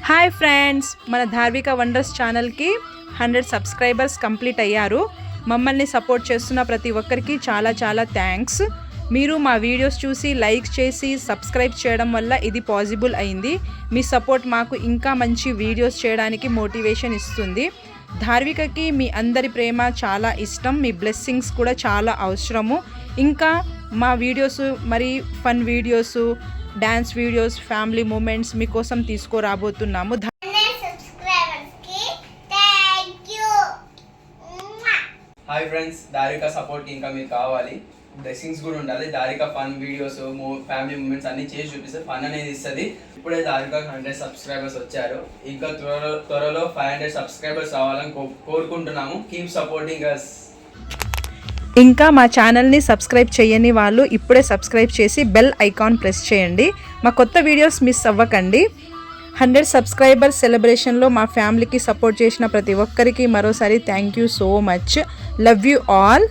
Hi friends, మన ధార్విక wonders ఛానల్కి 100 subscribers complete అయ్యారు. మమ్మల్ని సపోర్ట్ చేస్తున్న ప్రతి ఒక్కరికి చాలా చాలా థ్యాంక్స్. మీరు మా వీడియోస్ చూసి లైక్ చేసి సబ్స్క్రైబ్ చేయడం వల్ల ఇది పాసిబుల్ అయింది. మీ సపోర్ట్ మాకు ఇంకా మంచి వీడియోస్ చేయడానికి మోటివేషన్ ఇస్తుంది. ధార్వికకి మీ అందరి ప్రేమ చాలా ఇష్టం, మీ బ్లెస్సింగ్స్ కూడా చాలా అవసరము. ఇంకా మా వీడియోస్ మరి fun videos, dance videos, family moments మీకోసం తీసుకురాబోతున్నాము. హాయ్ ఫ్రెండ్స్, ధారిక సపోర్ట్ ఇంకా మీకు కావాలి, బ్లెస్సింగ్స్ కూడా ఉండాలి. Dharika fun videos, family moments అన్ని చేసి చూపిస్తే ఫన్ అనేది ఇస్తుంది. ఇప్పుడే ధారిక 100 సబ్స్క్రైబర్స్ వచ్చారు. ఇంకా త్వరలో 500 సబ్స్క్రైబర్స్ రావాలని కోరుకుంటున్నాము. Keep supporting us. ఇంకా మా ఛానల్ని సబ్స్క్రైబ్ చేయని వాళ్ళు ఇప్పుడే సబ్స్క్రైబ్ చేసి బెల్ ఐకాన్ ప్రెస్ చేయండి. మా కొత్త వీడియోస్ మిస్ అవ్వకండి. 100 సబ్స్క్రైబర్స్ సెలబ్రేషన్లో మా ఫ్యామిలీకి సపోర్ట్ చేసిన ప్రతి ఒక్కరికి మరోసారి thank you so much. Love you all.